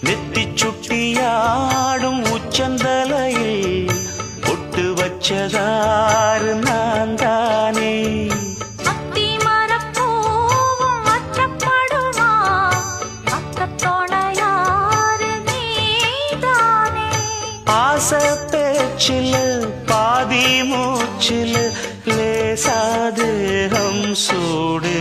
நெத்தி சுட்டியாடும் உச்சந்தலையில் பொட்டு வச்சதாறு நான் தானே. ஆசை பேச்சில் பாதி மூச்சில் லேசாதேகம் சூடு.